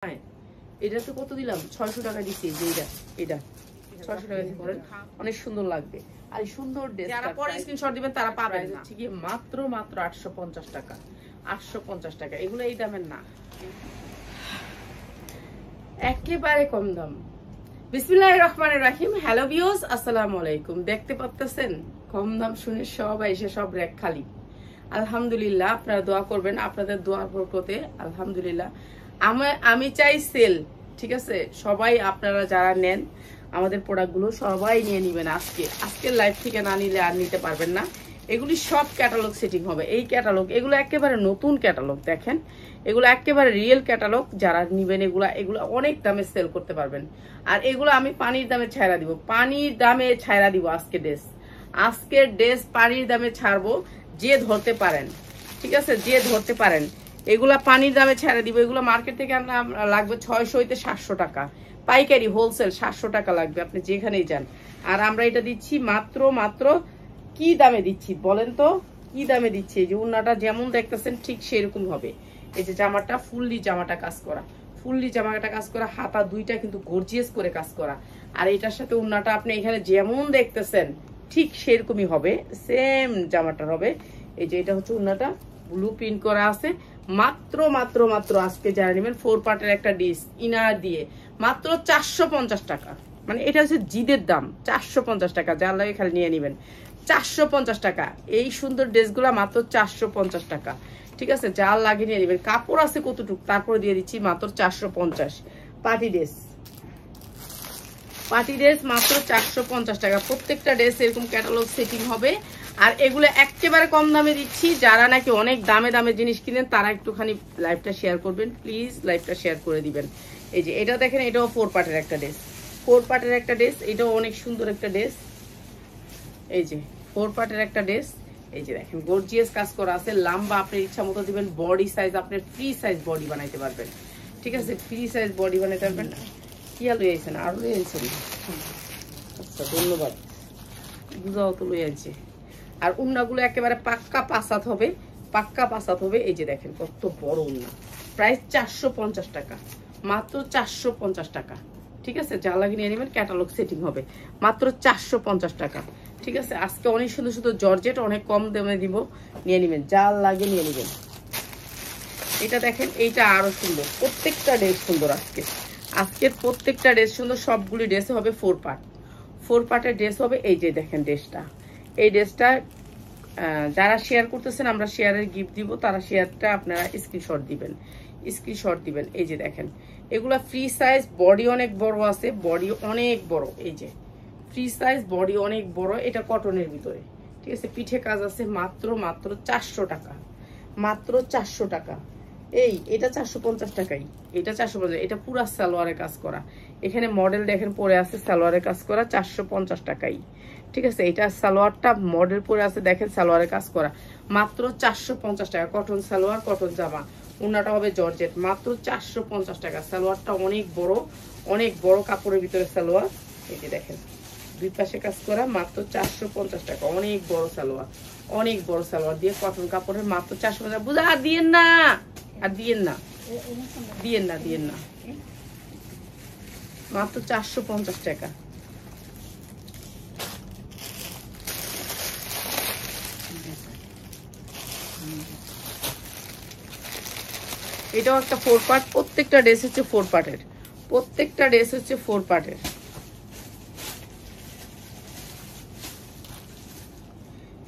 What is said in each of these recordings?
এটা তো কত দিলাম 600 টাকা দিছি যে এটা 600 টাকা দিছি অনেক সুন্দর লাগবে আর সুন্দর ড্রেস যারা পরে স্ক্রিনশট দিবেন তারা পাবেন না ঠিক আছে মাত্র 850 টাকা 850 টাকা এগুলো এই দামের না একেবারে কম দাম বিসমিল্লাহির রহমানির রহিম হ্যালো ভিউয়ার্স আসসালামু আলাইকুম দেখতে পাচ্ছেন কম দাম শুনে সবাই এসে সব র‍্যাক খালি আলহামদুলিল্লাহ আপনারা দোয়া করবেন আপনাদের দোয়ার বরকতে আলহামদুলিল্লাহ আমি চাই সেল ঠিক আছে সবাই আপনারা যারা নেন আমাদের প্রোডাক্টগুলো সবাই নিয়ে নেবেন আজকের লাইভ থেকে না নিলে আর নিতে পারবেন না এগুলি সব ক্যাটালগ সেটিং হবে এই ক্যাটালগ এগুলো একেবারে নতুন ক্যাটালগ দেখেন এগুলো একেবারে রিয়েল ক্যাটালগ যারা নেবেন এগুলো অনেক দামে সেল করতে পারবেন আর এগুলো আমি পানির দামে ছাইরা দিব পানির দামে ছাইরা দিব আজকের ড্রেস পানির দামে ছাড়বো যে ধরতে পারেন ঠিক আছে যে ধরতে পারেন এগুলা পানির দামে ছেড়ে দিব এগুলো মার্কেট থেকে লাগবে 600 হইতে 700 টাকা পাইকারি হোলসেল 700 টাকা লাগবে আপনি যেখানেই যান আর আমরা এটা দিচ্ছি মাত্র কি দামে দিচ্ছি বলেন তো কি দামে দিচ্ছি এই যে উন্নাটা যেমন দেখতেছেন ঠিক সেরকম হবে এই যে জামাটা ফুললি জামাটা কাজ করা হাতা দুইটা কিন্তু গর্জিয়াস করে কাজ করা আর এটার সাথে উন্নাটা আপনি এখানে যেমন দেখতেছেন ঠিক সেরকমই হবে সেম জামাটা হবে এই যে এটা হচ্ছে উন্নাটা ব্লু প্রিন্ট করা আছে মাত্র আজকে যারা নেবেন 4 পার্টের একটা ডিস ইনার দিয়ে মাত্র 450 টাকা মানে এটা হচ্ছে জিদের দাম 450 টাকা যার লাগে খালি নিয়ে নেবেন 450 টাকা এই সুন্দর ড্রেসগুলা মাত্র 450 টাকা ঠিক আছে যার লাগে নিয়ে নেবেন কাপড় আছে কতটুকু তারপরে দিয়ে দিচ্ছি মাত্র 450 পার্টি ড্রেস মাত্র 450 টাকা প্রত্যেকটা ড্রেস এরকম ক্যাটালগ সেটিং হবে আর এগুলো একেবারে কম দামে দিচ্ছি যারা নাকি অনেক দামে জিনিস কিনেন তারা একটুখানি লাইভটা শেয়ার করবেন প্লিজ লাইভটা শেয়ার করে দিবেন এই যে এটা দেখেন এটাও 4 পার্টের একটা ড্রেস এটাও অনেক সুন্দর একটা ড্রেস এই যে 4 পার্টের একটা ড্রেস এই যে দেখেন গর্জিয়াস কাজ করা আছে লম্বা আপনার ইচ্ছা মতো দিবেন বডি সাইজ আপনি ফ্রি সাইজ বডি বানাইতে পারবেন ঠিক আছে ফ্রি সাইজ বডি বানাইতে পারবেন কি আর লই আইছেন আর লই আইছেন আচ্ছা ধন্যবাদ বুঝাও তো লই আইছে আর উন্নাগুলো একেবারে পাক্কা পাসাত হবে এই যে দেখেন কত বড় উন্না প্রাইস 450 টাকা মাত্র 450 টাকা ঠিক আছে যা লাগে নিয়ে নেবেন ক্যাটালগ সেটিং হবে মাত্র 450 টাকা ঠিক আছে আজকে অনেক সুন্দর জর্জেট অনেক কম দামে দিব নিয়ে নেবেন যা লাগে নিয়ে নেবেন এটা দেখেন এইটা আরো সুন্দর প্রত্যেকটা ড্রেস সুন্দর আজকের প্রত্যেকটা ড্রেস সুন্দর সবগুলি ড্রেস হবে 4 পার্টের ড্রেস হবে এই যে দেখেন এই ড্রেসটা যারা শেয়ার করতেছেন আমরা শেয়ারের গিফট দিব তারা শেয়ারটা আপনারা স্ক্রিনশট দিবেন এই যে দেখেন এগুলা ফ্রি সাইজ বডি অনেক বড় আছে এই যে ফ্রি সাইজ বডি অনেক বড় এটা কটনের ভিতরে ঠিক আছে পিঠে কাজ আছে মাত্র 400 টাকা মাত্র 400 টাকা এটা 450 টাকাই এটা 450 এটা পুরো সালোয়ারের কাজ করা এখানে মডেল দেখেন পরে আছে সালোয়ারের কাজ করা 450 টাকাই ঠিক আছে এটা সালোয়ারটা মডেল পরে আছে দেখেন সালোয়ারের কাজ করা মাত্র 450 টাকা কটন সালোয়ার কটন জামা ওন্নাটা হবে জর্জেট মাত্র 450 টাকা সালোয়ারটা অনেক বড় কাপড়ের ভিতরে সালোয়ার এই যে দেখেন দুই পাশে কাজ করা মাত্র 450 টাকা অনেক বড় সালোয়ার দিয়ে কটন কাপড়ের মাত্র 450 বুঝা আর দিয়েন না মাত্র 450 টাকা এটাও একটা 4 পার্ট প্রত্যেকটা ড্রেস হচ্ছে 4 পার্টের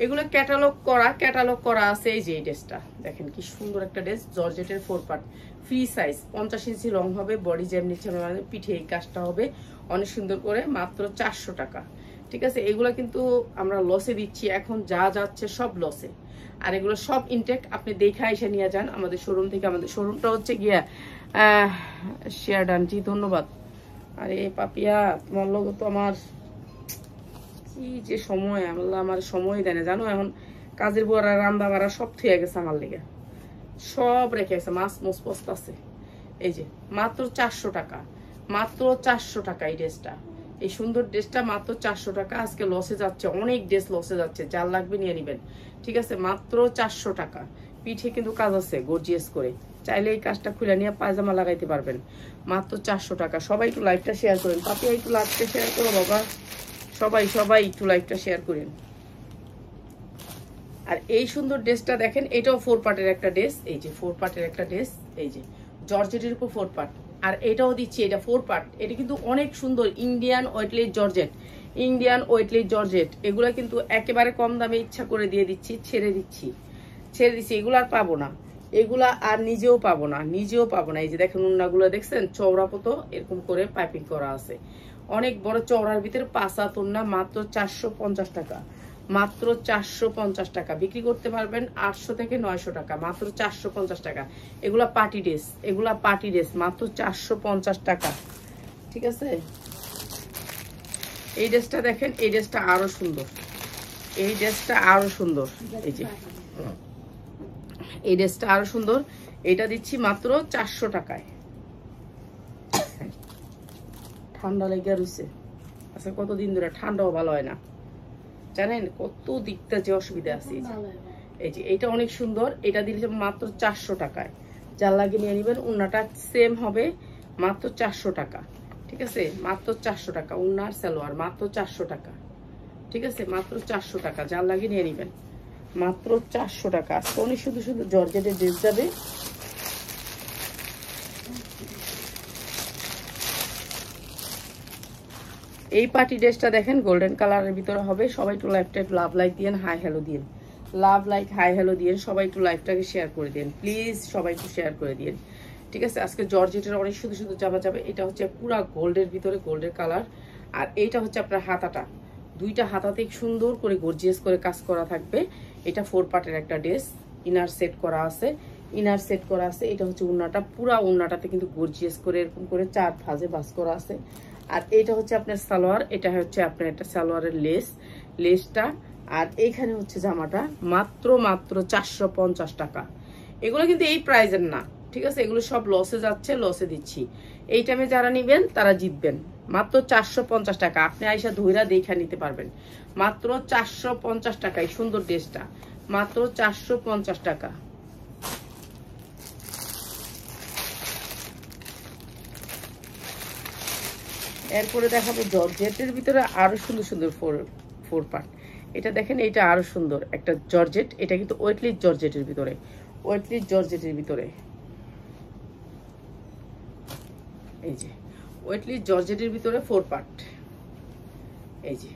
এগুলো ক্যাটালগ করা আছে এই যে এই ড্রেসটা দেখেন কি সুন্দর একটা ড্রেস জর্জেটের 4 পার্ট ফ্রি সাইজ 50 ইঞ্চি লং হবে বডি যেমনি পিঠে এই কাজটা হবে অনেক সুন্দর করে মাত্র 400 টাকা ঠিক আছে এগুলো কিন্তু আমরা লসে দিচ্ছি এখন যা যাচ্ছে সব লসে আর এগুলো সব ইনটেক আপনি দেখা এসে নিয়ে যান আমাদের শোরুম থেকে আমাদের শোরুমটা হচ্ছে গিয়া শেয়ার ডানটি ধন্যবাদ আরে পাপিয়া তোমার লোক তো আমার কি যে সময় আমার সময় দেয় না জানো এখন কাজের বুয়ারা রান্না বাড়া সব থুয়ে গেছে আমার লেগে সব রেখে গেছে মাছ পোস্ত আছে এই যে মাত্র 400 টাকা এই ড্রেসটা এই সুন্দর ড্রেসটা মাত্র 400 টাকা আজকে লসে যাচ্ছে অনেক ড্রেস লসে যাচ্ছে যার লাগবে নিয়ে নেবেন ঠিক আছে মাত্র 400 টাকা পিঠে কিন্তু কাজ আছে গর্জিয়াস করে চাইলে এই কাজটা খুলে নিয়ে পায়জামা লাগাইতে পারবেন মাত্র 400 টাকা। সবাই একটু লাইভটা শেয়ার করেন, পাপি একটু লাইভটা শেয়ার করো বাবা, সবাই সবাই একটু লাইভটা শেয়ার করেন। আর এই সুন্দর ড্রেসটা দেখেন, এটাও 4 পার্টের একটা ড্রেস, এই যে 4 পার্টের একটা ড্রেস, এই যে জর্জেটের উপর 4 পার্ট। আর এটাও দিচ্ছি, এটা 4 পার্ট, এটা কিন্তু অনেক সুন্দর Indian weightless georgette, Indian weightless georgette. এগুলা কিন্তু একেবারে কম দামে ইচ্ছা করে দিয়ে দিচ্ছি, ছেড়ে দিচ্ছি। এগুলো আর পাবো না, এগুলা আর নিজেও পাবো না, নিজেও পাবো না। এই যে দেখেন উন্নাগুলো দেখছেন, চওড়া কত এরকম করে পাইপিং করা আছে, অনেক বড় চওড়ার ভিতরে 5 হাত উন্না, মাত্র 450 টাকা, মাত্র 450 টাকা। বিক্রি করতে পারবেন 800 থেকে 900 টাকা, মাত্র 450 টাকা। এগুলা পার্টি ড্রেস, এগুলা পার্টি ড্রেস, মাত্র 450 টাকা। ঠিক আছে, এই ড্রেসটা দেখেন, এই ড্রেসটা আরো সুন্দর, এই ড্রেসটা আরো সুন্দর, এই যে এই ড্রেসটা আরো সুন্দর। এটা দিচ্ছি মাত্র 400 টাকায়। ঠান্ডা লেগে রয়েছে, আচ্ছা কতদিন ধরে ঠান্ডাও ভালো হয় না, জানেন কত দিকটা যে অসুবিধা আছে। এই যে এটা অনেক সুন্দর, এটা দিলে মাত্র 400 টাকায়। যার লাগে নিয়ে নেবেন, উন্নাটা সেম হবে, মাত্র 400 টাকা। ঠিক আছে, মাত্র 400 টাকা, উন্নার সালোয়ার মাত্র 400 টাকা। ঠিক আছে, মাত্র 400 টাকা, যার লাগে নিয়ে নেবেন, মাত্র 400 টাকা। আজকে অনেক শুধু শুধু জর্জেটের ড্রেস যাবে। এই পার্টি ড্রেসটা দেখেন গোল্ডেন কালারের ভিতরে হবে। সবাই একটু লাইভটা লাভ লাইক দিয়েন, হাই হ্যালো দিয়েন, লাভ লাইক হাই হ্যালো দিয়েন, সবাই একটু লাইভটাকে শেয়ার করে দিন প্লিজ, সবাই একটু শেয়ার করে দিন। ঠিক আছে, আজকে জর্জেটের অনেক শুধু শুধু জামা যাবে। এটা হচ্ছে পুরা গোল্ডের ভিতরে, গোল্ডের কালার। আর এইটা হচ্ছে আপনার হাতাটা, দুইটা হাতাতে সুন্দর করে গর্জিয়াস করে কাজ করা থাকবে। এটা 4 পার্টের একটা ড্রেস, ইনার সেট করা আছে, ইনার সেট করা আছে। এটা হচ্ছে উন্নাটা, পুরা উন্নাটাতে কিন্তু গর্জিয়াস করে এরকম করে 4 ভাঁজে বাস করা আছে। আর এটা হচ্ছে আপনার সালোয়ার, এটা হচ্ছে আপনার একটা সালোয়ারের লেস, লেসটা। আর এইখানে হচ্ছে জামাটা, মাত্র মাত্র 450 টাকা। এগুলো কিন্তু এই প্রাইজের না, ঠিক আছে, এগুলো সব লসে যাচ্ছে, লসে দিচ্ছি। এই টাইমে যারা নিবেন তারা জিতবেন। মাত্র 450 টাকা, আপনি আইসা ধইরা দেখা নিতে পারবেন। মাত্র 450 টাকা এই সুন্দর ড্রেসটা, মাত্র 450 টাকা। এরপরে দেখাবো জর্জেটের ভিতরে আরো সুন্দর সুন্দর 4 পার্ট। এটা দেখেন, এটা আরো সুন্দর একটা জর্জেট, এটা কিন্তু ওয়েটলেস জর্জেটের ভিতরে, ওয়েটলেস জর্জেটের ভিতরে। এই যে ওয়েটলেস জর্জেটের ভিতরে 4 পার্ট, এই যে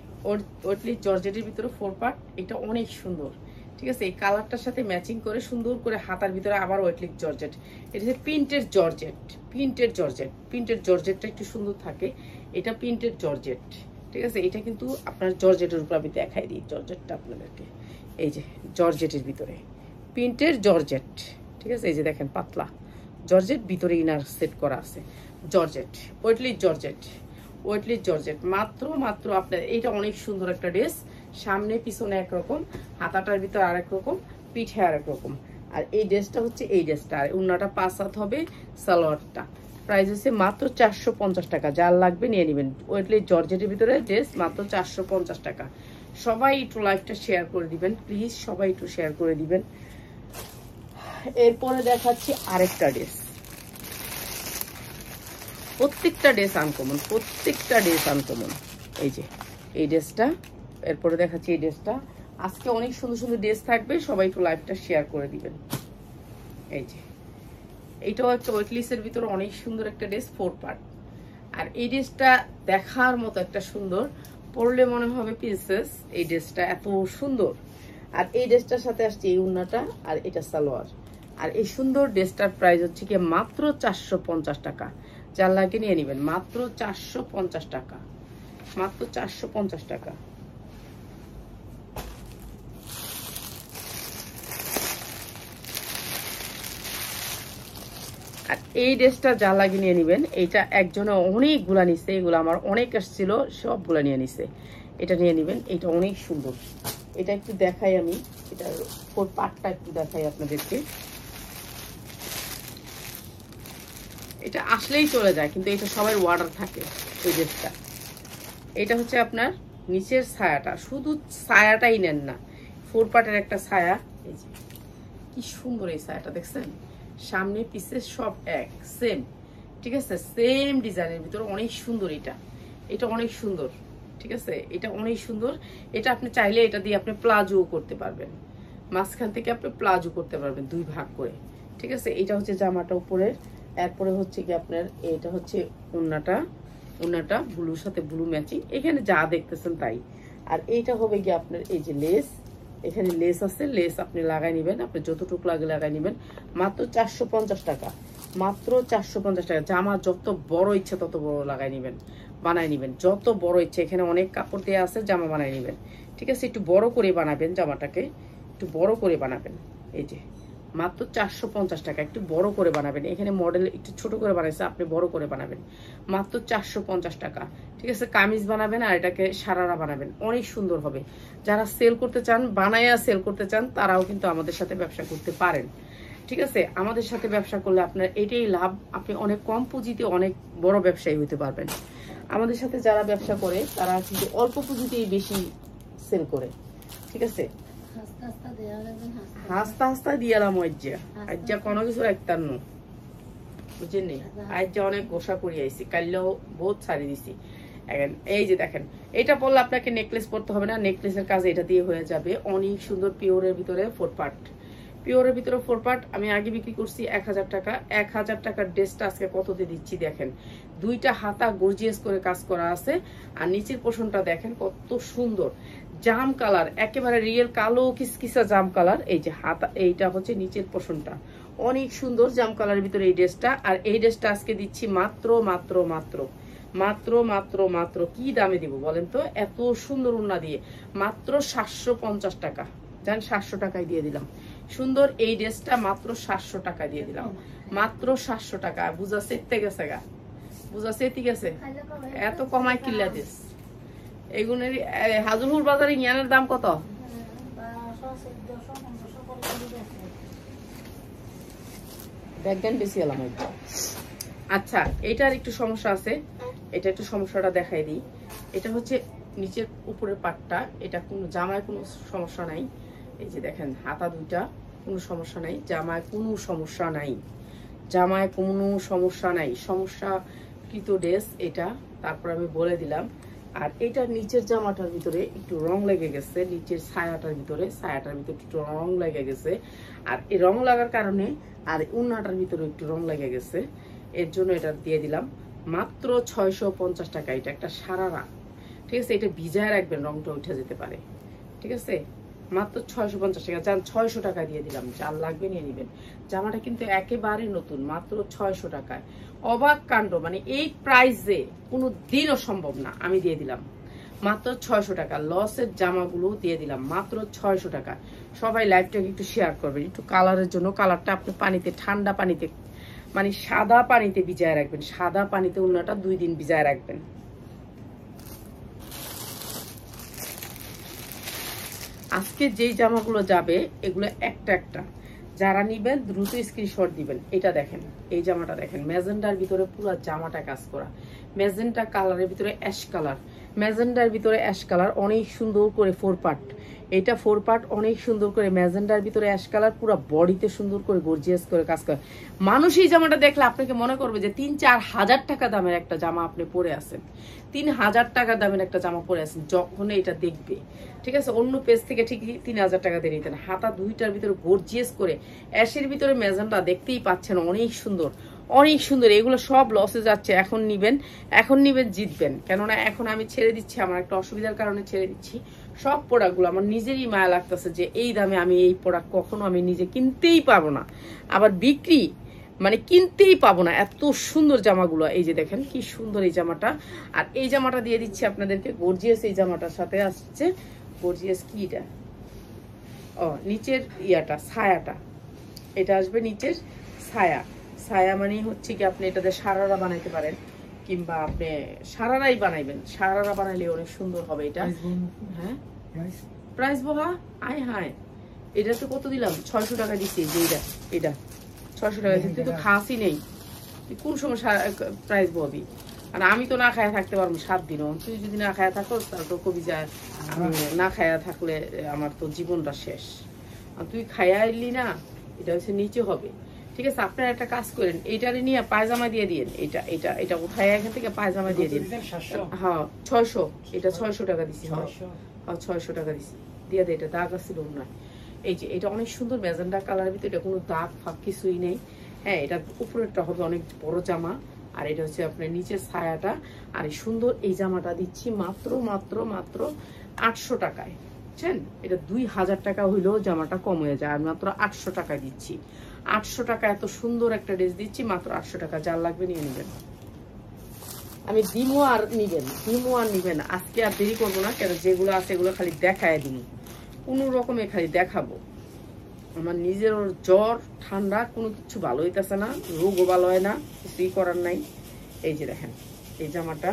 ওয়েটলেস জর্জেটের ভিতরে 4 পার্ট। এটা অনেক সুন্দর, ঠিক আছে, এই কালারটার সাথে ম্যাচিং করে সুন্দর করে হাতার ভিতরে আবার ওয়েটলেস জর্জেট। এটা হচ্ছে প্রিন্টের জর্জেট, প্রিন্টের জর্জেট, প্রিন্টের জর্জেটটা একটু সুন্দর থাকে। এটা প্রিন্টের জর্জেট, ঠিক আছে। এটা কিন্তু আপনার জর্জেটের উপর আমি দেখাই দিই জর্জেটটা আপনাদেরকে। এই যে জর্জেটের ভিতরে প্রিন্টের জর্জেট, ঠিক আছে। এই যে দেখেন পাতলা জর্জেট, ভিতরে ইনার সেট করা আছে georgette, weightless georgette, weightless georgette. মাত্র মাত্র আপনার এইটা অনেক সুন্দর একটা ড্রেস, সামনে পিছনে একরকম, হাতাটার ভিতরে আরেক রকম, পিঠে আরেক রকম। আর এই ড্রেসটা হচ্ছে এই ড্রেসটা, আর উন্নাটা 5 হাত হবে, সালোয়ারটা প্রাইস হচ্ছে মাত্র 450 টাকা। যার লাগবে নিয়ে নেবেন, ওয়েটলেস জর্জেটের ভিতরে ড্রেস মাত্র 450 টাকা। সবাই একটু লাইভটা শেয়ার করে দিবেন প্লিজ, সবাই একটু শেয়ার করে দিবেন। এরপরে দেখাচ্ছি আরেকটা ড্রেস, প্রত্যেকটা ড্রেস আনকমন, প্রত্যেকটা ড্রেস আনকমন। এই যে এই ড্রেসটা, এরপরে দেখাচ্ছি এই ড্রেসটা। আজকে অনেক সুন্দর সুন্দর ড্রেস থাকবে, সবাই একটু লাইভটা শেয়ার করে দিবেন। এই যে এইটাও একটা ওয়েটলেসের ভিতরে অনেক সুন্দর একটা ড্রেস, 4 পার্ট। আর এই ড্রেসটা দেখার মতো একটা সুন্দর, পরলে মনে হবে প্রিন্সেস। এই ড্রেসটা এত সুন্দর। আর এই ড্রেসটার সাথে আসছে এই উন্নাটা, আর এটা সালোয়ার। আর এই সুন্দর ড্রেসটার প্রাইস হচ্ছে কি মাত্র 450 টাকা। যার লাগে নিয়ে নেবেন, মাত্র 450 টাকা, মাত্র 450 টাকা। আর এই ড্রেসটা যা লাগে নিয়ে নেবেন, এইটা একজনে অনেকগুলা নিছে, এগুলো আমার অনেক আসছিল, সবগুলা নিয়ে নিছে। এটা নিয়ে নেবেন, এটা অনেক সুন্দর। এটা একটু দেখাই আমি, এটার 4 পার্টটা একটু দেখাই আপনাদেরকে। এটা আসলেই চলে যায়, কিন্তু এটা সবাই অর্ডার থাকে। এই ড্রেসটা, এটা হচ্ছে আপনার নিচের ছায়াটা, শুধু ছায়াটাই নেন না, 4 পার্টের একটা ছায়া। এই যে কি সুন্দর এই ছায়াটা দেখছেন, সামনে পিছে সব এক সেম, ঠিক আছে? সেম ডিজাইনের ভিতরে অনেক সুন্দর। এটা অনেক সুন্দর, ঠিক আছে? এটা অনেক সুন্দর। এটা আপনি চাইলে এটা দিয়ে আপনি প্লাজো করতে পারবেন, মাঝখান থেকে আপনি প্লাজো করতে পারবেন 2 ভাগ করে, ঠিক আছে? এটা হচ্ছে জামাটা উপরের। এরপরে হচ্ছে কি আপনার এটা হচ্ছে ওন্নাটা ব্লুর সাথে ব্লু ম্যাচিং, এখানে যা দেখতেছেন তাই। আর এইটা হবে কি আপনার এই যে লেস, এখানে লেস আছে, লেস আপনি লাগাই নেবেন, আপনি যতটুকু লাগে লাগাই নেবেন। মাত্র 450 টাকা, মাত্র 450 টাকা। জামা যত বড় ইচ্ছা তত বড় লাগাই নেবেন, বানাই নেবেন, যত বড় ইচ্ছা। এখানে অনেক কাপড় দেওয়া আছে, জামা বানাই নেবেন, ঠিক আছে? একটু বড় করে বানাবেন জামাটাকে, একটু বড় করে বানাবেন। এই যে মাত্র 450 টাকা, একটু বড় করে বানাবেন। এখানে মডেল একটু ছোট করে বানাইছে, আপনি বড় করে বানাবেন, মাত্র 450 টাকা, ঠিক আছে? কামিজ বানাবেন আর এটাকে সারারা বানাবেন, অনেক সুন্দর হবে। যারা সেল করতে চান, বানায়া সেল করতে চান, তারাও কিন্তু আমাদের সাথে ব্যবসা করতে পারেন, ঠিক আছে? আমাদের সাথে ব্যবসা করলে আপনার এটাই লাভ, আপনি অনেক কম পুঁজিতে অনেক বড় ব্যবসায়ী হতে পারবেন। আমাদের সাথে যারা ব্যবসা করে তারা কিন্তু অল্প পুঁজিতেই বেশি সেল করে, ঠিক আছে? হাস্তা হাস্তা দিয়ালাম আজ্জা কোনো কিছু রাখতাম না, বুঝছেন? আজ্জা অনেক গোসা করি আইছি, কাল্লেও বহুত ছাড়ি দিছি। এই যে দেখেন, এটা পরলে আপনাকে নেকলেস পরতে হবে না, নেকলেসের কাজ এটা দিয়ে হয়ে যাবে। অনেক সুন্দর পিওরের ভিতরে 4 পার্ট, পিওরের ভিতরে 4 পার্ট। আমি আগে বিক্রি করছি 1000 টাকা। 1000 টাকার ড্রেসটা আজকে কততে দিচ্ছি দেখেন। 2টা হাতা গর্জিয়াস করে কাজ করা আছে, আর নিচের পোর্শনটা দেখেন কত সুন্দর জাম কালার, একেবারে রিয়েল কালো কিসকিসা জাম কালার। এই যে হাতা, এইটা হচ্ছে নিচের পোর্শনটা, অনেক সুন্দর জাম কালারের ভিতরে এই ড্রেসটা। আর এই ড্রেসটা আজকে দিচ্ছি মাত্র মাত্র মাত্র মাত্র মাত্র মাত্র কি দামে দিব বলেন তো? এত সুন্দর উন্না দিয়ে মাত্র 750 টাকা। জান 700 টাকায় দিয়ে দিলাম সুন্দর এই ড্রেসটা, মাত্র 700 টাকা দিয়ে দিলাম, মাত্র 700 টাকা। বুঝা সেতে গেছে গা, বুঝা সেতে গেছে, এত কমায় কিল্লা দিস। এগুনের হাজুরপুর বাজারে ইয়ানের দাম কত? দেখবেন বেশি এলাম। আচ্ছা, এটার একটু সমস্যা আছে, এটা একটু সমস্যাটা দেখাই দিই। এটা হচ্ছে নিচের উপরের পাটটা, এটা কোনো জামায় কোনো সমস্যা নাই। এই যে দেখেন হাতা 2টা, কোনো সমস্যা নাই, জামায় কোনো সমস্যা নাই, জামায় কোনো সমস্যা নাই। সমস্যাকৃত ড্রেস এটা, তারপর আমি বলে দিলাম। আর এটা নিচের জামাটার ভিতরে একটু রং লেগে গেছে, নিচের ছায়াটার ভিতরে একটু রং লেগে গেছে। আর এই রং লাগার কারণে আর উন্নাটার ভিতরে একটু রং লেগে গেছে, এর জন্য এটা দিয়ে দিলাম মাত্র 650 টাকা। এটা একটা সারারা, ঠিক আছে? এটা ভিজায় রাখবেন, রংটা উঠে যেতে পারে, ঠিক আছে? মাত্র 650 টাকা। যান 600 টাকা দিয়ে দিলাম, যার লাগবে নিয়ে নেবেন। জামাটা কিন্তু একেবারে নতুন, মাত্র 600 টাকায়। অবাক কাণ্ড, মানে এই প্রাইসে কোনো দিনও সম্ভব না। আমি দিয়ে দিলাম মাত্র 600 টাকা। লসের জামাগুলো দিয়ে দিলাম মাত্র 600 টাকা। সবাই লাইভটাকে একটু শেয়ার করবেন, একটু কালারের জন্য। কালারটা আপনি পানিতে, ঠান্ডা পানিতে, মানে সাদা পানিতে ভিজায় রাখবেন, সাদা পানিতে উন্নাটা 2 দিন ভিজায় রাখবেন। আজকে যেই জামাগুলো যাবে এগুলো একটা একটা, যারা নিবেন দ্রুত স্ক্রিনশট দিবেন। এটা দেখেন, এই জামাটা দেখেন, ম্যাজেন্ডার ভিতরে পুরো জামাটা কাজ করা, ম্যাজেন্ডা কালারের ভিতরে অ্যাশ কালার, ম্যাজেন্ডার ভিতরে অ্যাশ কালার, অনেক সুন্দর করে 4 পার্ট। এটা 4 পার্ট, অনেক সুন্দর করে ম্যাজেন্ডার ভিতরে অ্যাশ কালার, পুরো বডিতে সুন্দর করে গর্জিয়াস করে কাজ করে। মানুষ এই জামাটা দেখলে আপনাকে মনে করবে যে 3-4 হাজার টাকা দামের একটা জামা আপনি পরে আছেন, 3000 টাকা দামের একটা জামা পরে আছেন যখন এটা দেখবে, ঠিক আছে? অন্য পেজ থেকে ঠিকই 3000 টাকা দিয়ে নিতেন। হাতা 2টার ভিতরে গর্জিয়াস করে অ্যাশের ভিতরে ম্যাজেন্ডা, দেখতেই পাচ্ছেন অনেক সুন্দর, অনেক সুন্দর। এগুলো সব লসে যাচ্ছে, এখন নিবেন, এখন নিবেন, জিতবেন। কেননা এখন আমি ছেড়ে দিচ্ছি, আমার একটা অসুবিধার কারণে ছেড়ে দিচ্ছি সব প্রোডাক্টগুলো। আমার নিজেরই মায়া লাগতেছে যে এই দামে আমি এই প্রোডাক্ট কখনো আমি নিজে কিনতেই পারবো না, আবার বিক্রি মানে কিনতেই পাবো না। এত সুন্দর জামাগুলো, এই যে দেখেন কি সুন্দর এই জামাটা। আর এই জামাটা দিয়ে দিচ্ছি আপনাদেরকে গর্জিয়াস, এই জামাটার সাথে আসছে গর্জিয়াস। কি এটা? ও নিচের ইয়াটা, ছায়াটা, এটা আসবে নিচের ছায়া। ছায়া মানে হচ্ছে কি আপনি এটাতে সারারা বানাইতে পারেন, কিংবা আপনি সারারাই বানাইবেন, সারারা বানাইলে অনেক সুন্দর হবে এটা। হ্যাঁ প্রাইস বহা আয় হায়, এটা তো কত দিলাম? 600 টাকা দিচ্ছি। যে এটা 600 টাকা দিচ্ছি। তুই তো খাসই নেই, তুই কোন সময় প্রাইস বহবি? আর আমি তো না খায়া থাকতে পারবো 7 দিনও। তুই যদি না খায়া থাকো তাহলে তো কবি যায়, আমি না খায়া থাকলে আমার তো জীবনটা শেষ। আর তুই খায়া এলি না, এটা হচ্ছে নিচে হবে, ঠিক আছে, আপনারা একটা কাজ করেন, এইটারে নিয়ে পায়জামা দিয়ে দিন, এটা উঠায় এখান থেকে পায়জামা দিয়ে দিন। হ্যাঁ 600, এটা 600 টাকা দিছি। হ্যাঁ 600 টাকা দিছি, দিয়ে দে। এটা দাগ আছে না, এই যে এটা অনেক সুন্দর ম্যাজেন্ডা কালারের ভিতরে, এটা কোনো দাগ ফাঁক কিছুই নেই। হ্যাঁ, এটা উপরেরটা হবে অনেক বড় জামা, আর এটা হচ্ছে আপনার নিচের ছায়াটা। আর এই সুন্দর এই জামাটা দিচ্ছি মাত্র মাত্র মাত্র 800 টাকায়, বুঝছেন? এটা 2000 টাকা হইলেও জামাটা কম হয়ে যায়, আর মাত্র 800 টাকায় দিচ্ছি। 800 টাকা এত সুন্দর একটা ড্রেস দিচ্ছি মাত্র 800 টাকা। যার লাগবে নিয়ে নেবেন, আমি দিমো আর নিবেন। আজকে আর দেরি করবো না, কেন যেগুলো আছে এগুলো খালি দেখায় দিন, কোনো রকমে খালি দেখাবো। আমার নিজের জ্বর ঠান্ডা কোনো কিছু ভালো হইতেছে না, রোগও ভালো হয় না, কিছুই করার নাই। এই যে দেখেন এই জামাটা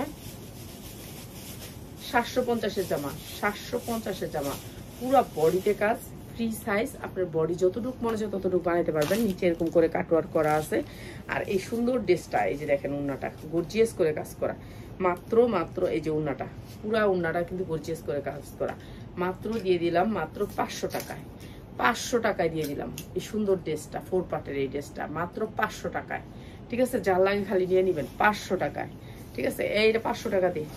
750-এর জামা, 750-এর জামা, পুরো বডিতে কাজ, ফ্রি সাইজ। আপনার বডি যতটুকু মনে হচ্ছে ততটুকু বানাইতে পারবেন। নিচে এরকম করে কাটওয়ার্ক করা আছে। আর এই সুন্দর ড্রেসটা, এই যে দেখেন উন্নাটা গর্জিয়াস করে কাজ করা, মাত্র মাত্র এই যে উন্নাটা, পুরা উন্নাটা কিন্তু গর্জিয়াস করে কাজ করা, মাত্র দিয়ে দিলাম মাত্র 500 টাকায়। 500 টাকায় দিয়ে দিলাম এই সুন্দর ড্রেসটা, 4 পার্টের এই ড্রেসটা মাত্র 500 টাকায়। ঠিক আছে, যার লাগে খালি নিয়ে নিবেন 500 টাকায়। ঠিক আছে, এইটা 500 টাকা দিয়ে।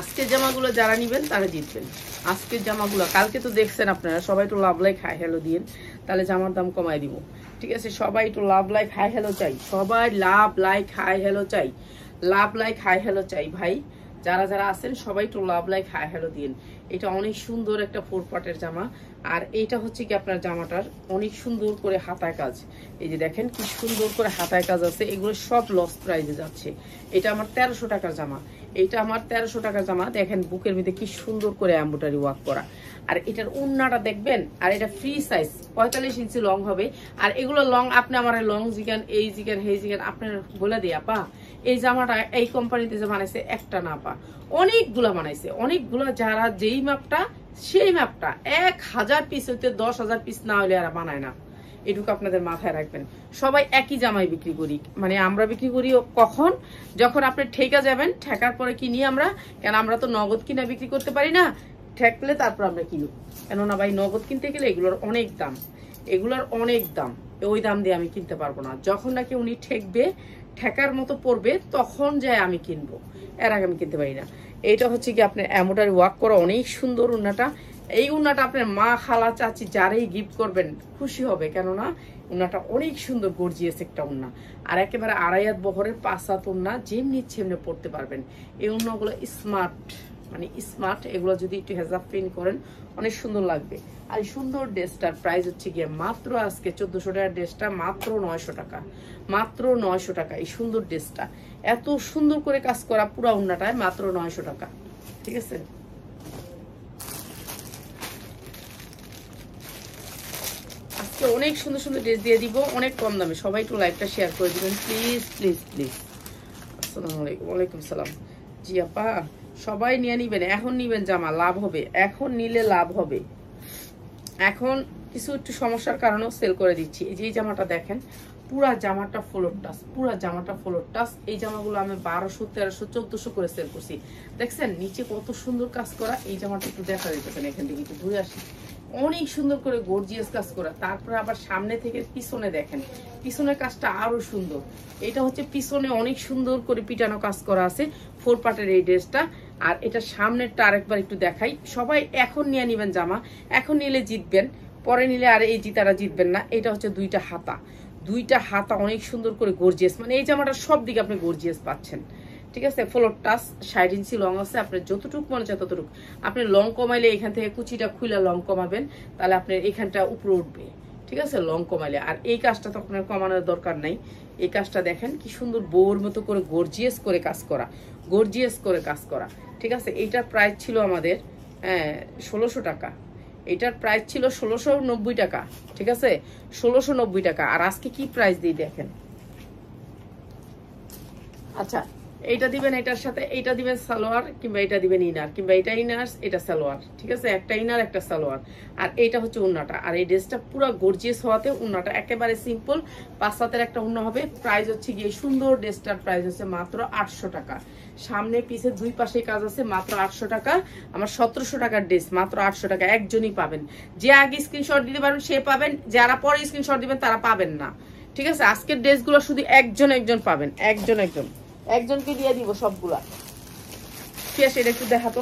আজকের জামাগুলো যারা নিবেন তারা জিতবেন। আজকের জামাগুলো কালকে তো দেখছেন আপনারা, সবাই একটু লাভ লাইক হাই হ্যালো দিন, তাহলে জামার দাম কমাই দিব। ঠিক আছে, সবাই একটু লাভ লাইক হাই হ্যালো চাই, সবাই লাভ লাইক হাই হ্যালো চাই, লাভ লাইক হাই হ্যালো চাই ভাই। যারা যারা আছেন সবাই একটু লাভ লাইক হাই হ্যালো দিন। এটা অনেক সুন্দর একটা 4 পার্টের জামা, আর এইটা হচ্ছে কি আপনার জামাটার অনেক সুন্দর করে হাতায় কাজ। এই যে দেখেন কি সুন্দর করে হাতায় কাজ আছে, এগুলো সব লস প্রাইজে যাচ্ছে। এটা আমার 1300 টাকার জামা, এইটা আমার 1300 টাকার জামা। দেখেন বুকের মধ্যে কি সুন্দর করে এমব্রয়ডারি ওয়ার্ক করা, আর এটার ওড়নাটা দেখবেন। আর এটা ফ্রি সাইজ, 45 ইঞ্চি লং হবে। আর এগুলো লং আপনি আমার লং জিগান, এই জিগান, হেই জিগান, আপনার বলে দিই আপা এই জামাটা এই কোম্পানিতে যে বানাইছে একটা না আপা, অনেকগুলা বানাইছে, অনেকগুলা। যারা যেই মাপটা সেই মাপটা 1000 পিস হইতে 10,000 পিস না হলে আর বানায় না, এটুকু আপনাদের মাথায় রাখবেন। সবাই একই জামাই বিক্রি করি, মানে আমরা বিক্রি করি কখন, যখন আপনি ঠেকা যাবেন, ঠেকার পরে কিনি আমরা। কেন আমরা তো নগদ কিনা বিক্রি করতে পারি না, ঠেকলে তারপর আমরা কিনি। কেননা ভাই নগদ কিনতে গেলে এগুলোর অনেক দাম, এগুলোর অনেক দাম, ওই দাম দিয়ে আমি কিনতে পারবো না। যখন নাকি উনি ঠেকবে, ঠেকার মতো পড়বে, তখন যায় আমি কিনবো, এর আগে আমি কিনতে পারি না। এইটা হচ্ছে কি আপনার এমব্রয়ডারি ওয়ার্ক করা, অনেক সুন্দর উন্নাটা। এই উন্নাটা আপনার মা, খালা, চাচি যারাই গিফট করবেন খুশি হবে, কেননা উন্নাটা অনেক সুন্দর গর্জিয়াস একটা উন্না। আর একেবারে 2.5 হাত বহরের 5 হাত উন্না, যেমনি ইচ্ছে এমনি পড়তে পারবেন। এই উন্নাগুলো স্মার্ট, মানে স্মার্ট। এগুলো যদি একটু হেজাব প্রিন্ট করেন অনেক সুন্দর লাগবে। আর এই সুন্দর ড্রেসটার প্রাইস হচ্ছে গিয়ে মাত্র আজকে 1400 টাকার ড্রেসটা মাত্র 900 টাকা, মাত্র 900 টাকা। এই সুন্দর ড্রেসটা এত সুন্দর করে কাজ করা পুরা উন্নাটায় মাত্র 900 টাকা। ঠিক আছে, আজকে অনেক সুন্দর সুন্দর ড্রেস দিয়ে দিব অনেক কম দামে। সবাই একটু লাইভটা শেয়ার করে দিবেন প্লিজ প্লিজ প্লিজ। আসসালামু আলাইকুম। ওয়ালাইকুম সালাম। জি আপা, সবাই নিয়ে নিবেন, এখন নিবেন জামা, লাভ হবে, এখন নিলে লাভ হবে। এখন কিছু একটু সমস্যার কারণেও সেল করে দিচ্ছি। এই যে এই জামাটা দেখেন, পুরা জামাটা ফ্লোর টাচ, পুরা জামাটা ফ্লোর টাচ। এই জামাগুলো আমি 1200, 1300, 1400 করে সেল করছি। দেখছেন নিচে কত সুন্দর কাজ করা। এই জামাটা একটু দেখা দিতেছেন, এখান থেকে একটু ঘুরে আসি, অনেক সুন্দর করে গর্জিয়াস কাজ করা। তারপরে আবার সামনে থেকে পিছনে দেখেন, পিছনের কাজটা আরো সুন্দর। এটা হচ্ছে পিছনে অনেক সুন্দর করে পিটানো কাজ করা আছে 4 পার্টের এই ড্রেসটা। আর এটা সামনেরটা আরেকবার একটু দেখাই। সবাই এখন নিয়ে নিবেন জামা, এখন নিলে জিতবেন, পরে নিলে আর এই জিতারা জিতবেন না। এটা হচ্ছে দুইটা হাতা, দুইটা হাতা অনেক সুন্দর করে গর্জিয়াস, মানে এই জামাটা সব দিকে আপনি গর্জিয়াস পাচ্ছেন। ঠিক আছে, ফ্লোর টাচ, 60 ইঞ্চি লং আছে। আপনার যতটুকু মনে চায় ততটুকু। আপনি লং কমাইলে এখান থেকে কুচিটা খুলে লং কমাবেন, তাহলে আপনার এখানটা উপরে উঠবে। ঠিক আছে, লং কমাইলে। আর এই কাজটা তো আপনার কমানোর দরকার নাই। এই কাজটা দেখেন কি সুন্দর বউর মতো করে গর্জিয়াস করে কাজ করা, গর্জিয়াস করে কাজ করা। ঠিক আছে, এইটার প্রাইস ছিল আমাদের 1600 টাকা। এটার প্রাইস ছিল 1690 টাকা। ঠিক আছে, 1690 টাকা। আর আজকে কি প্রাইস দিই দেখেন। আচ্ছা, এইটা দিবেন, এটার সাথে এইটা দিবেন সালোয়ার, কিংবা এটা দিবেন ইনার, কিংবা এটা ইনার এটা সালোয়ার, ঠিক আছে? একটা ইনার একটা সালোয়ার, আর এইটা হচ্ছে উন্নাটা। আর এই ড্রেসটা পুরো গর্জিয়াস হওয়াতে উন্নাটা একেবারে সিম্পল 5 হাতের একটা উন্না হবে। প্রাইস হচ্ছে গিয়ে সুন্দর ড্রেসটার প্রাইস হচ্ছে মাত্র 800 টাকা। সামনে পিছে দুই পাশে কাজ আছে, মাত্র 800 টাকা। আমার 1700 টাকার ড্রেস মাত্র 800 টাকা। একজনই পাবেন, যে আগে স্ক্রিনশট দিতে পারবেন সে পাবেন, যারা পরে স্ক্রিনশট দিবেন তারা পাবেন না, ঠিক আছে? আজকের ড্রেসগুলো শুধু একজন পাবেন, একজনকে দিয়ে দিব সবগুলা। শেষ, এটা একটু দেখাতো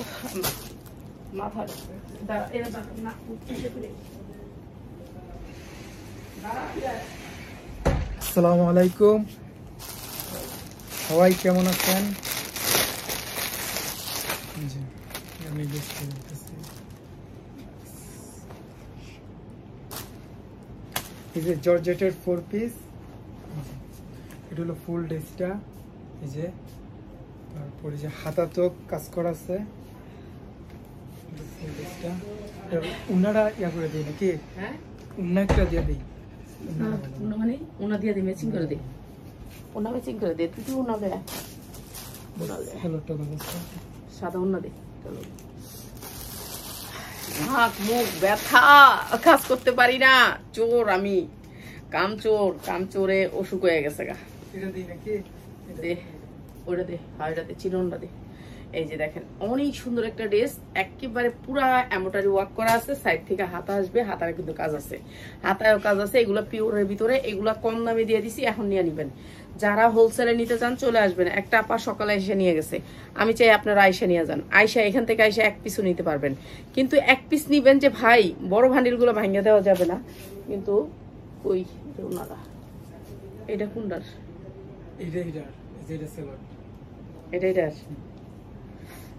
মাথা। আসসালামু আলাইকুম, সবাই কেমন আছেন? আমি এই যে জর্জেটের 4 পিস, এটা হলো ফুল ড্রেসটা। এই যে তারপরে যে হাতাতেও কাজ করা আছে, উনারা ইয়া করে দিই নাকি? হ্যাঁ, উন্না একটা দিয়ে দিই। মানে উনা দিয়ে দিই, ম্যাচিং করে দিই, উনা ম্যাচিং করে দিই। তুই উনা দে, হ্যালো টো ব্যবস্থা সাদা উনা দে। হাত মুখ ব্যথা, কাজ করতে পারি না, চোর আমি, কামচোরে অসুখ হয়ে গেছে গা। এটা দিই নাকি? দে ওইটা দে, আর এটা দে, চিননটা দে। এই যে দেখেন অনেক সুন্দর একটা ড্রেস, একেবারে পুরা এমব্রয়ডারি ওয়ার্ক করা আছে। সাইড থেকে হাতা আসবে, হাতায় কিন্তু কাজ আছে, হাতায়ও কাজ আছে। এগুলো পিওরের ভিতরে, এগুলা কম দামে দিয়ে দিছি, এখন নিয়ে নিবেন। যারা হোলসেলে নিতে চান চলে আসবেন। একটা আপা সকালে এসে নিয়ে গেছে, আমি চাই আপনারা আয়সা নিয়ে যান। আয়সা এখান থেকে আয়সা এক পিসও নিতে পারবেন, কিন্তু এক পিস নিবেন যে ভাই বড় ভান্ডিলগুলো ভাঙিয়ে দেওয়া যাবে না। কিন্তু ওই ওনারা এটা কোনটার? এটা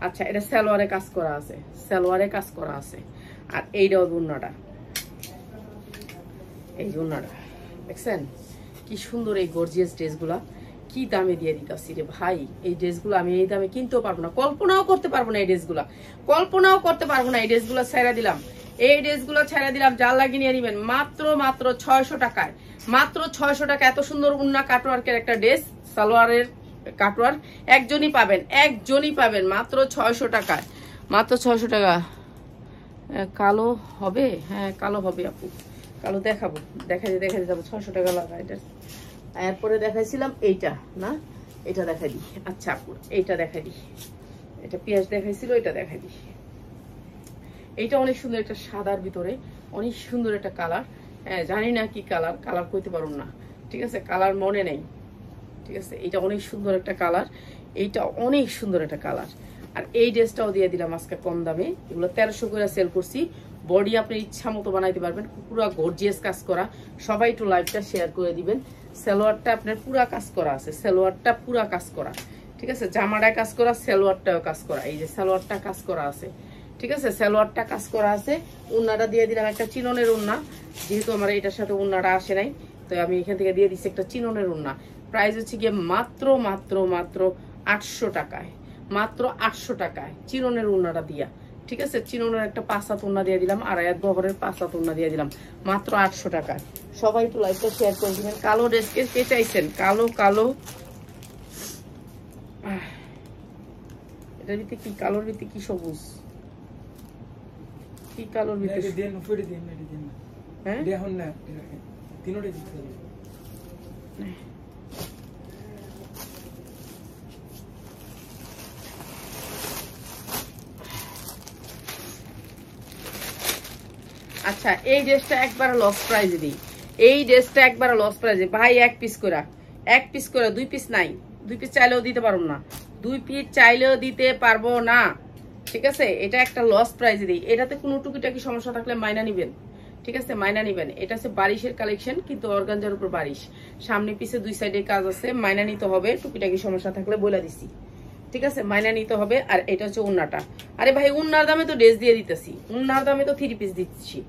আচ্ছা, এটা সালোয়ারে কাজ করা আছে, সালোয়ারে কাজ করা আছে। আর এইটাও উন্নাটা, এই যে উন্নাটা দেখছেন কি সুন্দর। এই গর্জিয়াস ড্রেসগুলা কি দামে দিয়ে দিতাছি রে ভাই। এই ড্রেসগুলো আমি এই দামে কিনতেও পারবো না, কল্পনাও করতে পারবো না। এই ড্রেসগুলা কল্পনাও করতে পারবো না। এই ড্রেসগুলো ছেড়ে দিলাম, এই ড্রেসগুলো ছেড়ে দিলাম। যার লাগিয়ে নিয়ে নিবেন মাত্র 600 টাকায়, মাত্র 600 টাকা। এত সুন্দর উন্না কাটওয়ার্কের একটা ড্রেস, সালোয়ারের কাটওয়ার, একজনই পাবেন মাত্র 600 টাকায়, মাত্র 600 টাকা। কালো হবে? হ্যাঁ কালো হবে আপু, কালো দেখাবো, দেখাই যাবো। 600 টাকা লাগা এটা। এরপরে দেখাইছিলাম এইটা না, এটা দেখাই দিই। আচ্ছা আপু এইটা দেখাই দিই, এটা পেঁয়াজ দেখাইছিল, এটা দেখাই দিই। এইটা অনেক সুন্দর একটা সাদার ভিতরে, অনেক সুন্দর একটা কালার। হ্যাঁ জানি না কি কালার কইতে পারুন না, ঠিক আছে? কালার মনে নেই, ঠিক আছে? এটা অনেক সুন্দর একটা কালার, এইটা অনেক সুন্দর একটা কালার। আর এই ড্রেসটাও দিয়ে দিলাম আজকে কম দামে। এগুলো 1300 করে সেল করছি। বডি আপনি ইচ্ছা মতো বানাইতে পারবেন, পুরো গর্জিয়াস কাজ করা। সবাই একটু লাইভটা শেয়ার করে দিবেন। সালোয়ারটা আপনার পুরা কাজ করা আছে, সালোয়ারটা পুরা কাজ করা, ঠিক আছে? জামাটায় কাজ করা, সালোয়ারটাও কাজ করা। এই যে সালোয়ারটা কাজ করা আছে, ঠিক আছে? সালোয়ারটা কাজ করা আছে। উন্নাটা দিয়ে দিলাম একটা চিননের উন্না, যেহেতু আমার এটার সাথে উন্নাটা আসে নাই, তো আমি এখান থেকে দিয়ে দিচ্ছি একটা চিননের উন্না। প্রাইস হচ্ছে গিয়ে মাত্র 800 টাকায়, মাত্র 800 টাকায় চিননের উন্নাটা দিয়া, ঠিক আছে? চিননের একটা 5 হাত উন্না দিয়ে দিলাম, আর এক বহরের 5 হাত উন্না দিয়ে দিলাম, মাত্র 800 টাকায়। সবাই একটু লাইভটা শেয়ার করে দিবেন। কালো ড্রেস কে চাইছেন? কালো এটার ভিতরে কি, কালোর ভিতরে কি সবুজ, কি কালোর ভিতরে? হ্যাঁ এখন না, তিনটাই দিতে হবে। আচ্ছা এই ড্রেসটা একবার লস প্রাইজে দিই, এই ড্রেসটা একবার লস প্রাইজে ভাই। এক পিস করে 2 পিস নাই, 2 পিস চাইলেও দিতে পারবো না, 2 পিস চাইলেও দিতে পারবো না, ঠিক আছে? এটা একটা লস প্রাইজে দিই। এটাতে কোনো টুকিটাকি সমস্যা থাকলে মাইনা নিবেন, ঠিক আছে? মাইনা নিবেন। এটা হচ্ছে বারিশের কালেকশন, কিন্তু অর্গানজার উপর বারিশ, সামনে পিছে দুই সাইডে কাজ আছে। মাইনা নিতে হবে, টুকিটাকি সমস্যা থাকলে বলে দিছি, ঠিক আছে? মাইনা নিতে হবে। আর এটা হচ্ছে উন্নাটা। আরে ভাই উন্নার দামে তো ড্রেস দিয়ে দিতেছি, উন্নার দামে তো 3 পিস দিচ্ছি।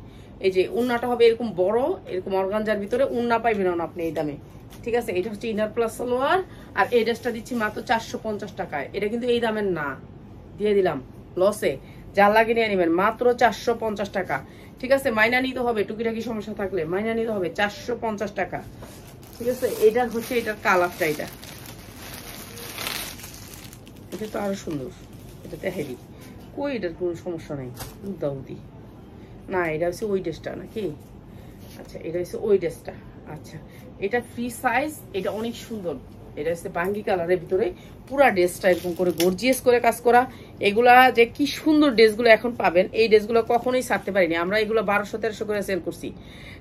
এই যে উন্নাটা হবে এরকম বড়, এরকম অর্গানজার ভিতরে, উন্না পাইবেন না আপনি এই দামে, ঠিক আছে? এটা হচ্ছে ইনার প্লাস সালোয়ার। আর এই ড্রেসটা দিচ্ছি মাত্র 450 টাকায়। এটা কিন্তু এই দামের না, দিয়ে দিলাম লসে। যার লাগে নিয়ে নেবেন মাত্র 450 টাকা, ঠিক আছে? মাইনা নিতে হবে, টুকিটাকি সমস্যা থাকলে মাইনা নিতে হবে 450 টাকা, ঠিক আছে? এটা হচ্ছে এটার কালারটা, এটা তো আরো সুন্দর, এটাতে হেভি। কই এটার কোনো সমস্যা নাই, উদ্দাউদি না, এটা হচ্ছে ওই ড্রেসটা নাকি? আচ্ছা এটা হচ্ছে ওই ড্রেসটা। আচ্ছা এটা ফ্রি সাইজ, এটা অনেক সুন্দর। এটা হচ্ছে বাঙ্গি কালারের ভিতরে পুরা ড্রেসটা এরকম করে গর্জিয়াস করে কাজ করা। এগুলা যে কি সুন্দর ড্রেসগুলো এখন পাবেন, এই ড্রেসগুলো কখনোই ছাড়তে পারিনি আমরা। এগুলো 1200-1300 করে সেল করছি,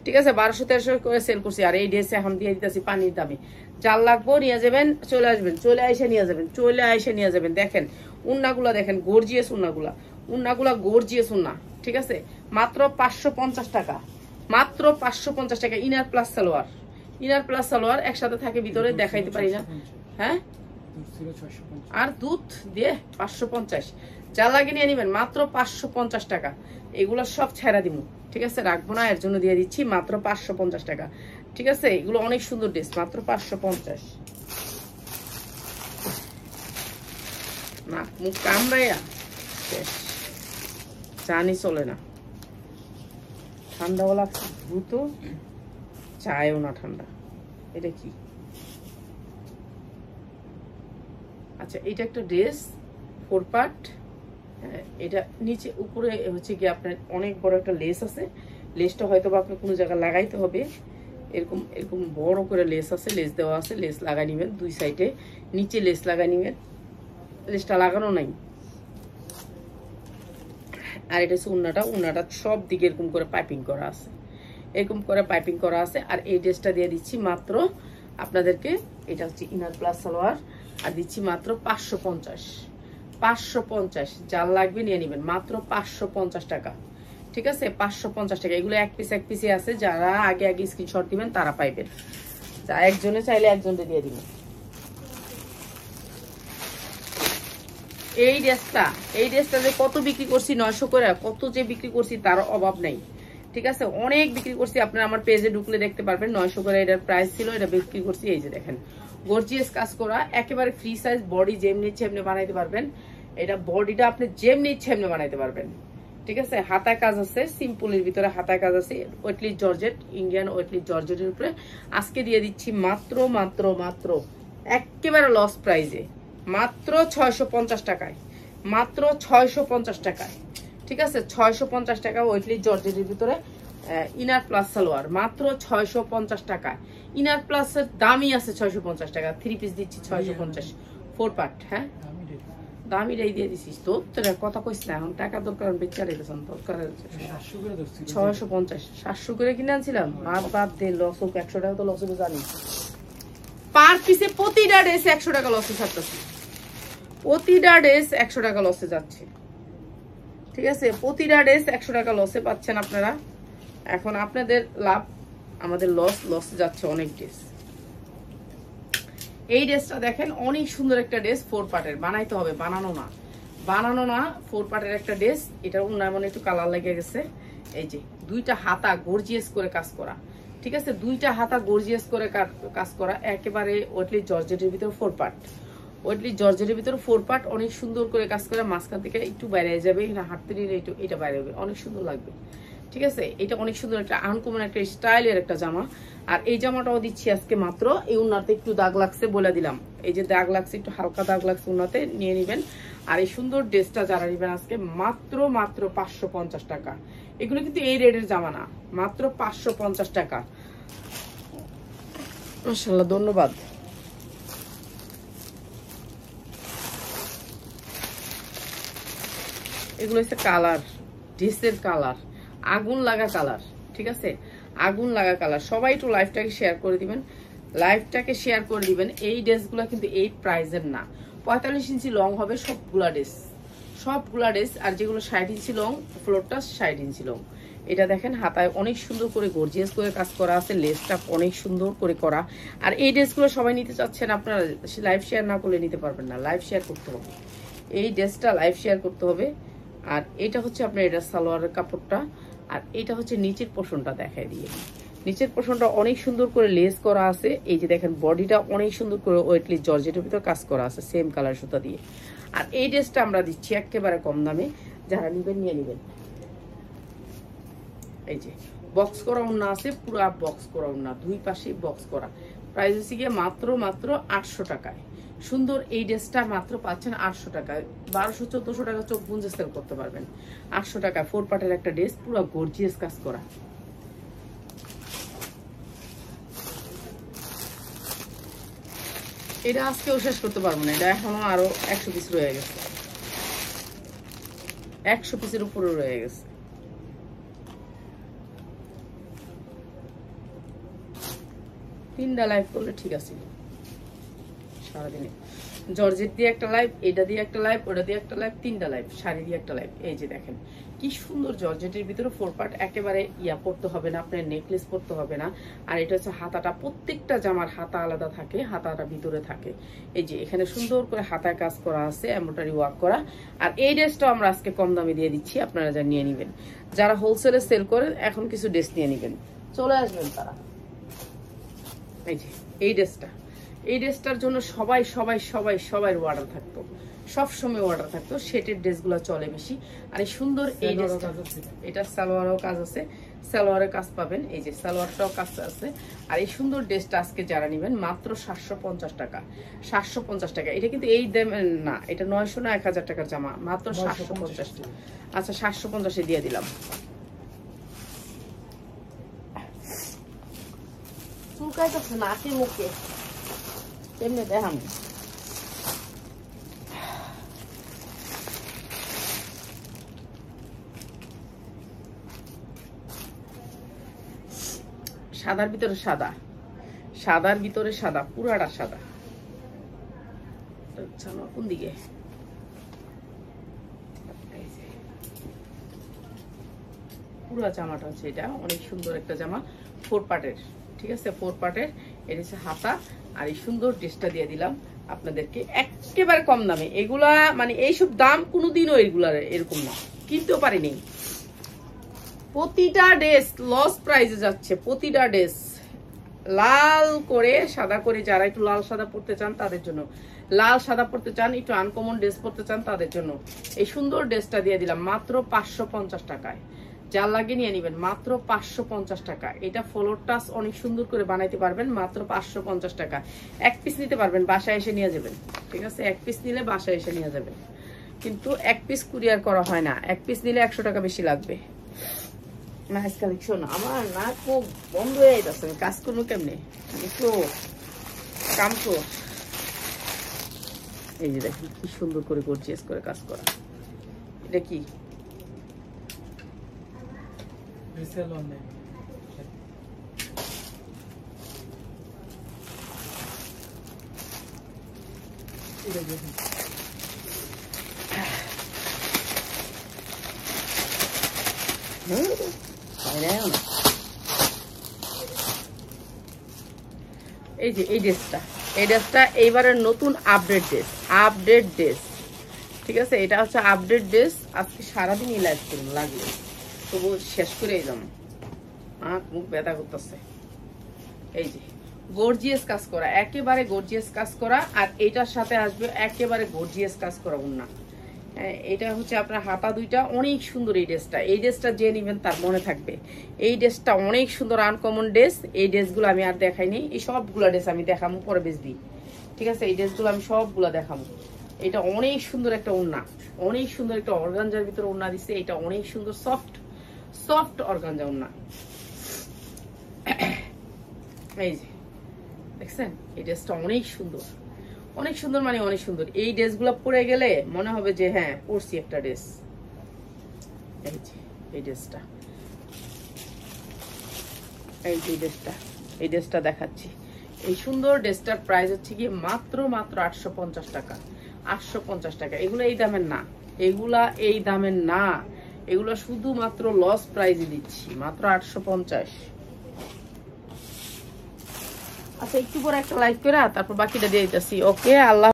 ঠিক আছে, 1200-1300 করে সেল করছি। আর এই ড্রেস এখন দিয়ে দিতেছি পানির দামে। যার লাগবো নিয়ে যাবেন, চলে আসবেন, চলে এসে নিয়ে যাবেন, চলে এসে নিয়ে যাবেন। দেখেন উন্নাগুলা, দেখেন গর্জিয়াস উন্নাগুলা গর্জিয়াস উন্না, ঠিক আছে। মাত্র 550 টাকা, মাত্র 550 টাকা। ইনার প্লাস সালোয়ার একসাথে থাকে ভিতরে, দেখাইতে পারি না। হ্যাঁ আর দুধ দিয়ে 550, যা লাগে নিয়ে নিবেন, মাত্র 550 টাকা। এগুলো সব ছেড়া দিব, ঠিক আছে, রাখবো না, এর জন্য দিয়ে দিচ্ছি মাত্র 550 টাকা, ঠিক আছে। এগুলো অনেক সুন্দর ড্রেস, মাত্র 550। না মুখ কামড়াইয়া জানি চলে না, ঠান্ডাও লাগছে, দ্রুত চায়ও না ঠান্ডা। এটা কি? আচ্ছা এটা একটা ড্রেস 4 পার্ট। এটা নিচে উপরে হচ্ছে কি আপনার অনেক বড় একটা লেস আছে। লেসটা হয়তো বা আপনার কোনো জায়গায় লাগাইতে হবে, এরকম এরকম বড় করে লেস আছে, লেস দেওয়া আছে, লেস লাগাই নিবেন দুই সাইডে, নিচে লেস লাগাই নিবেন, লেসটা লাগানো নাই। আর এটা হচ্ছে উন্নাটা সব দিকে এরকম করে পাইপিং করা আছে, এরকম করে পাইপিং করা আছে। আর এই ড্রেসটা দিয়ে দিচ্ছি মাত্র আপনাদেরকে, এটা হচ্ছে ইনার প্লাস সালোয়ার, আর দিচ্ছি মাত্র 550। যার লাগবে নিয়ে নেবেন, মাত্র 550 টাকা, ঠিক আছে, 550 টাকা। এগুলো এক পিসে আছে, যারা আগে স্ক্রিনশট দিবেন তারা পাইবেন, যা একজনে চাইলে একজনকে দিয়ে দিবেন। এই ড্রেসটা যে কত বিক্রি করছি, 900 করে, কত যে বিক্রি করছি তার অভাব নেই, ঠিক আছে, অনেক বিক্রি করছি। আপনারা আমার পেজে ঢুকলে দেখতে পারবেন, 900 করে এটার প্রাইস ছিল, এটা বিক্রি করছি। এই যে দেখেন গর্জিয়াস কাজ করা, একেবারে ফ্রি সাইজ, বডি যেমনি ইচ্ছে এমনি বানাইতে পারবেন। এটা বডিটা আপনি যেমনি ইচ্ছে এমনি বানাইতে পারবেন, ঠিক আছে। হাতায় কাজ আছে, সিম্পলের ভিতরে হাতায় কাজ আছে, ওয়েটলি জর্জেট, ইন্ডিয়ান ওয়েটলি জর্জেটের উপরে। আজকে দিয়ে দিচ্ছি মাত্র একেবারে লস প্রাইজে, মাত্র 650 টাকায়, মাত্র 650 টাকায়, ঠিক আছে, 650 টাকা। ওয়েটলি জর্জেটের ভিতরে ইনার প্লাস সালোয়ার, মাত্র 650 টাকা। ইনার প্লাসের দামই আছে 650 টাকা। 3 পিস দিচ্ছি 650, 4 পার্ট। হ্যাঁ দামি দিয়ে দিছিস তো, তোর কথা কইস না, এখন টাকা দরকার, বেচারে গেছেন দরকার। 650 700 করে কিনে আনছিলাম, বাদ দে, লস হোক 100 টাকা তো লস হবে জানি। পার পিসে প্রতিটা ড্রেস 100 টাকা লসে ছাড়তেছি, প্রতিটা ড্রেস 100 টাকা লসে যাচ্ছে, ঠিক আছে, প্রতিটা ড্রেস 100 টাকা লসে পাচ্ছেন আপনারা। এখন আপনাদের লাভ, আমাদের লস যাচ্ছে অনেক ড্রেস। এই ড্রেসটা দেখেন অনেক সুন্দর একটা ড্রেস, 4 পার্টের, বানাইতে হবে, বানানো না, 4 পার্টের একটা ড্রেস। এটা উন্নয়ন মানে একটু কালার লেগে গেছে। এই যে দুইটা হাতা গর্জিয়াস করে কাজ করা, ঠিক আছে, দুইটা হাতা গর্জিয়াস করে কাজ করা, একেবারে ওয়েটলি জর্জেটের ভিতরে 4 পার্ট, ওয়েটলি জর্জেটের ভিতরে 4 পার্ট, অনেক সুন্দর করে কাজ করে। মাঝখান থেকে একটু বাইরে যাবে, হাঁটতে নিলে একটু এটা বাইরে হবে, অনেক সুন্দর লাগবে, ঠিক আছে। এটা অনেক সুন্দর একটা আনকমন একটা স্টাইলের একটা জামা। আর এই জামাটাও দিচ্ছি আজকে মাত্র, এই উন্নাতে একটু দাগ লাগছে বলে দিলাম, এই যে দাগ লাগছে, একটু হালকা দাগ লাগছে, উন্নাতে নিয়ে নিবেন। আর এই সুন্দর ড্রেসটা যারা নিবেন আজকে মাত্র 550 টাকা। এগুলো কিন্তু এই রেটের জামা না, মাত্র 550 টাকা। মাশাআল্লাহ, ধন্যবাদ। এগুলো হচ্ছে কালার, ড্রেসের কালার, আগুন লাগা কালার, ঠিক আছে, আগুন লাগা কালার। সবাই একটু লাইভটাকে শেয়ার করে দিবেন, লাইভটাকে শেয়ার করে দিবেন। এই ড্রেসগুলো কিন্তু এই প্রাইজের না, 45 ইঞ্চি লং হবে সবগুলা ড্রেস, আর যেগুলো 60 ইঞ্চি লং, ফ্লোরটা 60 ইঞ্চি লং। এটা দেখেন হাতায় অনেক সুন্দর করে গর্জিয়াস করে কাজ করা আছে, লেসটা অনেক সুন্দর করে করা। আর এই ড্রেসগুলো সবাই নিতে চাচ্ছেন, আপনারা লাইভ শেয়ার না করলে নিতে পারবেন না, লাইভ শেয়ার করতে হবে, এই ড্রেসটা লাইভ শেয়ার করতে হবে। আর এটা হচ্ছে আপনার এটা সালোয়ারের কাপড়টা, আর এটা হচ্ছে নিচের পোর্শনটা দেখাই দিয়ে। নিচের পোর্শনটা অনেক সুন্দর করে লেস করা আছে, এই যে দেখেন বডিটা অনেক সুন্দর করে ওয়েটলি জর্জেটের ভিতর কাজ করা আছে, সেম কালার সুতা দিয়ে। আর এই ড্রেসটা আমরা দিচ্ছি একেবারে কম দামে, যারা নিবেন নিয়ে নিবেন। এই যে বক্স করা ওড়না আছে, পুরো বক্স করা ওড়না, দুই পাশে বক্স করা, প্রাইস হচ্ছে গিয়ে মাত্র 800 টাকায়। সুন্দর এই ড্রেসটা মাত্র পাচ্ছেন 800 টাকায়। 1200-1400 টাকা চোখ বুঝে সেল করতে পারবেন। 800 টাকায় 4 পার্টের একটা ড্রেস, পুরো গর্জিয়াস কাজ করা। এটা আজকেও শেষ করতে পারবো না, এটা এখনো আরো 100 পিস রয়ে গেছে, 100 পিসের উপরে রয়ে গেছে। তিনটা লাইভ করলে ঠিক আছে সারাদিনে। জর্জেট দিয়ে একটা লাইভ, এটা দিয়ে একটা লাইভ, ওটা দিয়ে একটা লাইভ, তিনটা লাইভ, শাড়ি দিয়ে একটা লাইভ। এই যে দেখেন কি সুন্দর জর্জেটের ভিতরে 4 পার্ট, একেবারে ইয়া পড়তে হবে না, আপনার নেকলেস পড়তে হবে না। আর এটা হচ্ছে হাতাটা, প্রত্যেকটা জামার হাতা আলাদা থাকে, হাতাটা ভিতরে থাকে। এই যে এখানে সুন্দর করে হাতায় কাজ করা আছে, এমব্রয়ডারি ওয়ার্ক করা। আর এই ড্রেসটাও আমরা আজকে কম দামে দিয়ে দিচ্ছি, আপনারা যা নিয়ে নেবেন। যারা হোলসেলে সেল করেন এখন কিছু ড্রেস নিয়ে নেবেন, চলে আসবেন তারা। এই যে এই ড্রেসটা, এই ড্রেসটার জন্য সবাই সবাই সবাই সবাই অর্ডার থাকতো, সবসময় অর্ডার থাকতো। সেটের ড্রেসগুলো চলে বেশি। আর এই সুন্দর এই ড্রেসটা, এটা সালোয়ারও কাজ আছে, সালোয়ারের কাজ পাবেন। এই যে সালোয়ারটাও কাজ আছে। আর এই সুন্দর ড্রেসটা আজকে যারা নেবেন মাত্র 750 টাকা, 750 টাকা। এটা কিন্তু এই দামে না, এটা 900 না 1000 টাকার জামা, মাত্র 750 টাকা। আচ্ছা 750-এ দিয়ে দিলাম। চুলকাইতেছে নাকে মুখে, এমনি দেখাম। সাদার ভিতরে সাদা, সাদার ভিতরে সাদা, পুরাটা সাদা। কোন দিকে? পুরো জামাটা হচ্ছে এটা, অনেক সুন্দর একটা জামা, 4 পার্টের। ঠিক আছে, 4 পার্টের। এর হচ্ছে হাতা। আর এই সুন্দর ড্রেসটা দিয়ে দিলাম আপনাদেরকে একেবারে কম দামে। এগুলা মানে এইসব দাম কোনোদিনও এগুলার এরকম না, কিনতেও পারিনি। প্রতিটা ড্রেস লস প্রাইসে যাচ্ছে, প্রতিটা ড্রেস লাল করে সাদা করে। যারা একটু লাল সাদা পড়তে চান তাদের জন্য, লাল সাদা পড়তে চান, একটু আনকমন ড্রেস পড়তে চান তাদের জন্য এই সুন্দর ড্রেসটা দিয়ে দিলাম মাত্র 550 টাকায়। যার লাগে নিয়ে নেবেন মাত্র 550 টাকা। এটা ফ্লোর টাচ অনেক সুন্দর করে বানাইতে পারবেন মাত্র 550 টাকা। এক পিস নিতে পারবেন, বাসায় এসে নিয়ে যাবেন। ঠিক আছে, এক পিস নিলে বাসায় এসে নিয়ে যাবেন, কিন্তু এক পিস কুরিয়ার করা হয় না। এক পিস নিলে 100 টাকা বেশি লাগবে। Nice collection. আমার না খুব বন্ধ হয়ে যাচ্ছে, আমি কাজ করবো কেমনে, একটু কাম তো। এই যে দেখেন কি সুন্দর করে গর্জিয়াস করে কাজ করা। এটা কি এই যে এই ড্রেসটা, এই ড্রেসটা এইবারের নতুন আপডেট ড্রেস, আপডেট ড্রেস। ঠিক আছে, এটা হচ্ছে আপডেট ড্রেস। আজকে সারাদিনই লাইভ করুন লাগবে, তবু শেষ করে যাম, মুখ ব্যথা করতেছে। এই যে গর্জিয়াস কাজ করা, একেবারে গর্জিয়াস কাজ করা। আর এটার সাথে আসবে একেবারে গর্জিয়াস কাজ করা ওন্না। এটা হচ্ছে আপনার হাতা দুইটা, অনেক সুন্দর এই ড্রেসটা। এই ড্রেসটা যে নিবেন তার মনে থাকবে। এই ড্রেসটা অনেক সুন্দর, আনকমন ড্রেস। এই ড্রেসগুলো আমি আর দেখাইনি, এই সবগুলো ড্রেস আমি দেখাবো পরে বেচবি। ঠিক আছে, এই ড্রেসগুলো আমি সবগুলো দেখাবো। এটা অনেক সুন্দর একটা ওন্না, অনেক সুন্দর একটা অর্গানজার ভিতরে ওন্না দিচ্ছে। এটা অনেক সুন্দর সফট সফট অর্গানজা ওন্না। এই যে দেখছেন, এই ড্রেসটা অনেক সুন্দর, অনেক সুন্দর, মানে অনেক সুন্দর। এই ড্রেসগুলো পরে গেলে মনে হবে যে হ্যাঁ পরছি একটা ড্রেস। এই যে এই ড্রেসটা, এই যে ড্রেসটা, এই ড্রেসটা দেখাচ্ছি। এই সুন্দর ড্রেসটার প্রাইস হচ্ছে কি মাত্র 850 টাকা, 850 টাকা। এগুলো এই দামের না, এগুলা এই দামের না, এগুলো শুধুমাত্র লস প্রাইজে দিচ্ছি, মাত্র 850। আচ্ছা একটু পরে একটা লাইক করে তারপর বাকিটা দিয়ে দিতেছি। ওকে, আল্লাহ।